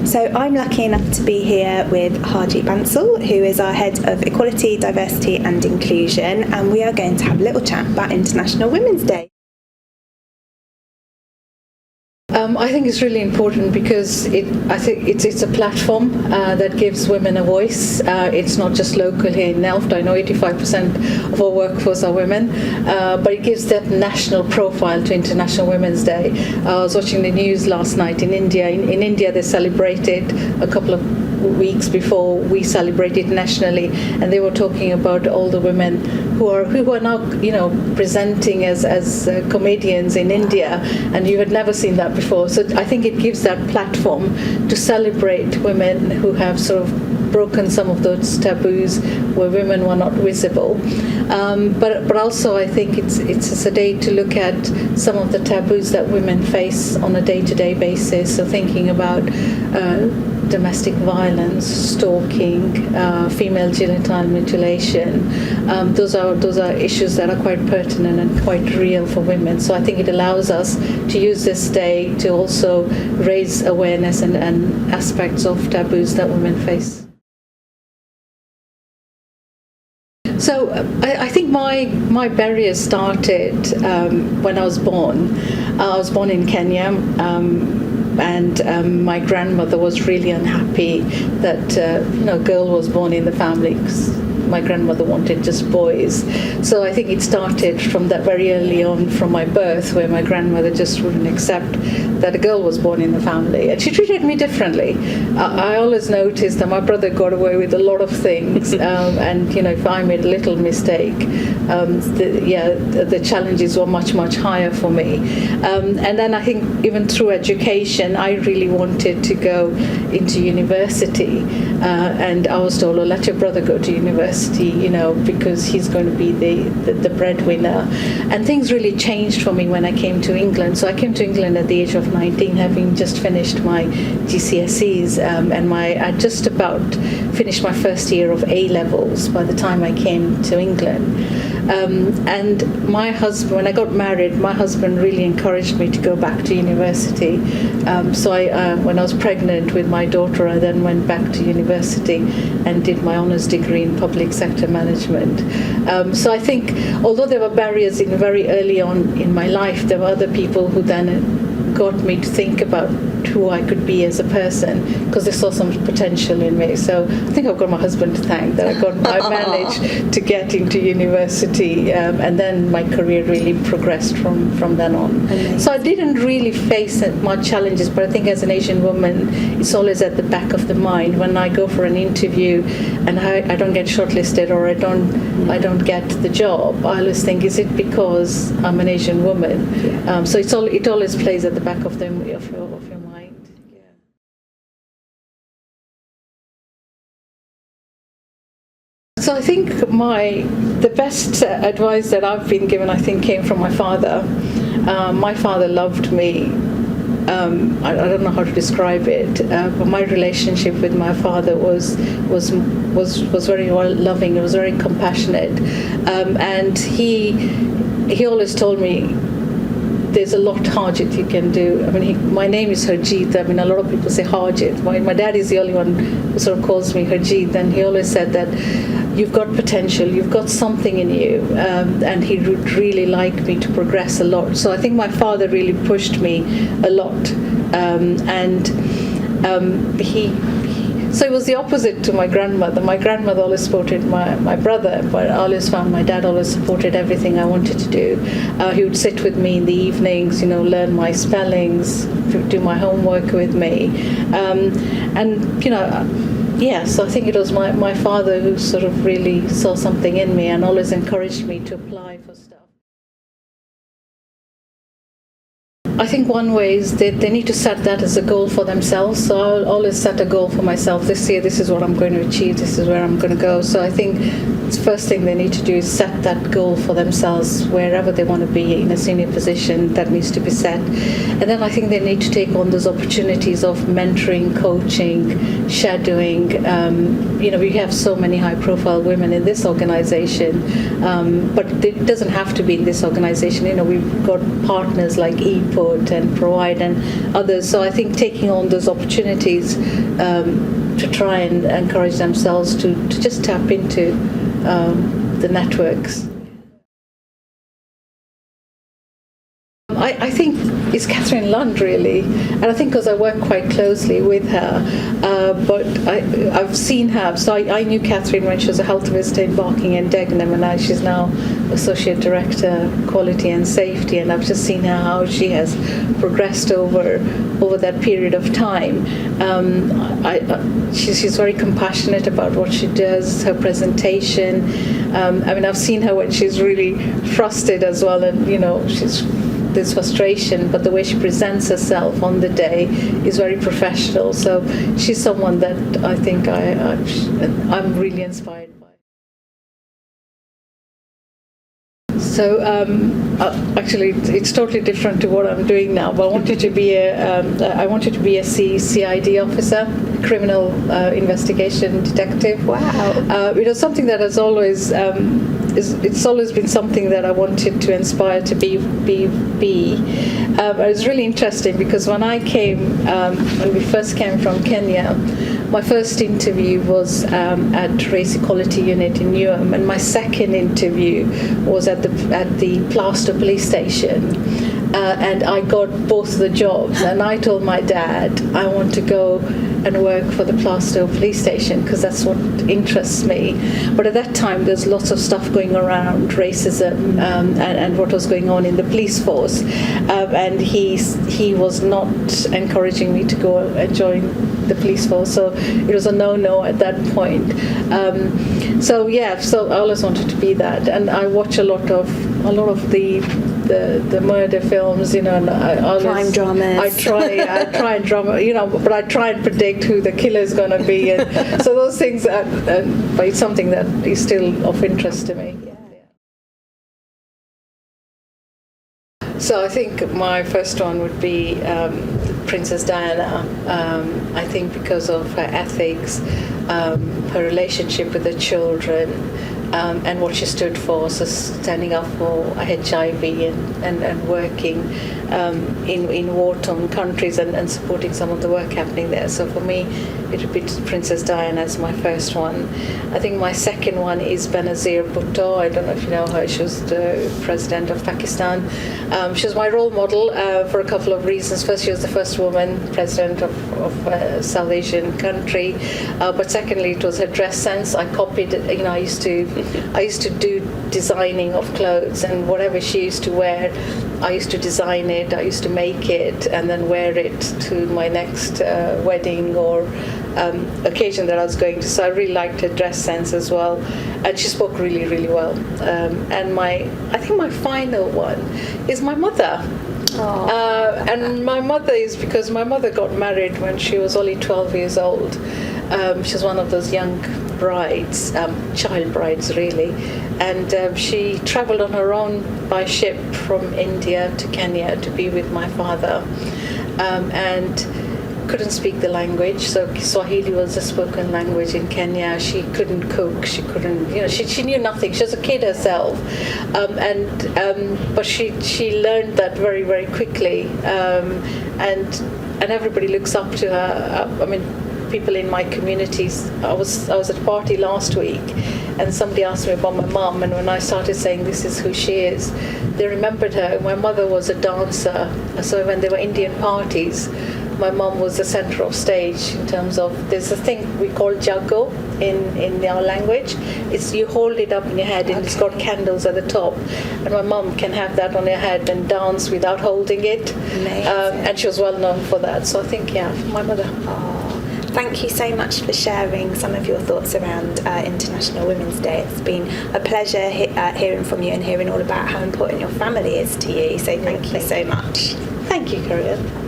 So I'm lucky enough to be here with Harjit Bansal, who is our Head of Equality, Diversity and Inclusion, and we are going to have a little chat about International Women's Day. I think it's really important because I think it's a platform that gives women a voice. It's not just local here in NELFT. I know 85% of our workforce are women, but it gives that national profile to International Women's Day. I was watching the news last night in India. In India, they celebrated a couple of weeks before we celebrated nationally, and they were talking about all the women who are now presenting as comedians in India, and you had never seen that before. So I think it gives that platform to celebrate women who have sort of broken some of those taboos where women were not visible. But also I think it's a day to look at some of the taboos that women face on a day-to-day basis. So thinking about domestic violence, stalking, female genital mutilation. Those are issues that are quite pertinent and quite real for women. So I think it allows us to use this day to also raise awareness and aspects of taboos that women face. So I think my barrier started when I was born. I was born in Kenya. And my grandmother was really unhappy that a girl was born in the family, because my grandmother wanted just boys. So I think it started from that very early on, from my birth, where my grandmother just wouldn't accept that a girl was born in the family, and she treated me differently. I always noticed that my brother got away with a lot of things, and if I made a little mistake, the challenges were much higher for me. And then I think even through education, I really wanted to go into university, and I was told, let your brother go to university, because he's going to be the breadwinner. And things really changed for me when I came to England. So I came to England at the age of 19, having just finished my GCSEs, and I just about finished my first year of A-levels by the time I came to England. And my husband, when I got married, my husband really encouraged me to go back to university. So when I was pregnant with my daughter, I then went back to university and did my honours degree in public sector management. So I think, although there were barriers very early on in my life, there were other people who then got me to think about who I could be as a person, because they saw some potential in me. So I think I've got my husband to thank that I managed to get into university, and then my career really progressed from then on. Amazing. So I didn't really face much challenges, but I think as an Asian woman, it's always at the back of the mind. When I go for an interview and I don't get shortlisted, or I don't get the job, I always think, is it because I'm an Asian woman? Yeah. So it always plays at the back of your mind. So I think the best advice that I've been given, I think, came from my father. My father loved me. I don't know how to describe it, but my relationship with my father was very loving. It was very compassionate, and he always told me, there's a lot, Harjit, you can do. I mean, my name is Harjit. I mean, a lot of people say Harjit. My dad is the only one who sort of calls me Harjit, and he always said that you've got potential, you've got something in you, and he would really like me to progress a lot. So I think my father really pushed me a lot, So it was the opposite to my grandmother. My grandmother always supported my brother, but I always found my dad always supported everything I wanted to do. He would sit with me in the evenings, learn my spellings, do my homework with me. So I think it was my father who sort of really saw something in me and always encouraged me to apply for stuff. I think one way is that they need to set that as a goal for themselves. So I'll always set a goal for myself. This year, this is what I'm going to achieve. This is where I'm going to go. So I think the first thing they need to do is set that goal for themselves, wherever they want to be in a senior position. That needs to be set. And then I think they need to take on those opportunities of mentoring, coaching, shadowing. We have so many high-profile women in this organization, but it doesn't have to be in this organization. We've got partners like EPO, input and provide, and others. So I think taking on those opportunities to try and encourage themselves to just tap into the networks. I think it's Catherine Lund, really, and I think because I work quite closely with her, but I've seen her. So I knew Catherine when she was a health visitor in Barking and Dagenham, and now she's now Associate Director, Quality and Safety, and I've just seen how she has progressed over that period of time. She's very compassionate about what she does, her presentation. I've seen her when she's really frustrated as well, and there's frustration, but the way she presents herself on the day is very professional. So she's someone that I think I'm really inspired by. So actually, it's totally different to what I'm doing now. But I wanted to be a CID officer, criminal investigation detective. Wow! Something that has always. It's always been something that I wanted to aspire to be. It was really interesting because when we first came from Kenya, my first interview was at Race Equality Unit in Newham, and my second interview was at the Plaster Police Station. And I got both the jobs, and I told my dad I want to go and work for the Plaster Police Station because that's what interests me. But at that time there's lots of stuff going around racism and what was going on in the police force, and he was not encouraging me to go and join the police force, so it was a no at that point. So I always wanted to be that, and I watch a lot of the murder films, and crime dramas. I try and drama, but I try and predict who the killer is going to be, and so those things. But it's something that is still of interest to me. So I think my first one would be Princess Diana. I think because of her ethics, her relationship with the children, and what she stood for, so standing up for HIV and working in war-torn countries and supporting some of the work happening there. So for me, it would be Princess Diana as my first one. I think my second one is Benazir Bhutto. I don't know if you know her. She was the president of Pakistan. She was my role model for a couple of reasons. First, she was the first woman president of a South Asian country. But secondly, it was her dress sense. I copied it. I used to do designing of clothes, and whatever she used to wear, I used to design it, I used to make it, and then wear it to my next wedding or occasion that I was going to. So I really liked her dress sense as well, and she spoke really, really well. And I think my final one is my mother. And my mother is because my mother got married when she was only 12 years old. She was one of those young brides, child brides really, and she travelled on her own by ship from India to Kenya to be with my father, and couldn't speak the language, so Swahili was the spoken language in Kenya. She couldn't cook, she couldn't, she knew nothing. She was a kid herself, but she learned that very, very quickly, and everybody looks up to her. People in my communities. I was at a party last week, and somebody asked me about my mum, and when I started saying this is who she is, they remembered her. My mother was a dancer, so when there were Indian parties, my mum was the centre of stage in terms of, there's a thing we call jago in our language. It's you hold it up in your head, and it's got candles at the top, and my mum can have that on her head and dance without holding it. And she was well known for that. So I think, my mother. Thank you so much for sharing some of your thoughts around International Women's Day. It's been a pleasure hearing from you and hearing all about how important your family is to you. So thank you so much. Thank you, Carrie-Ann.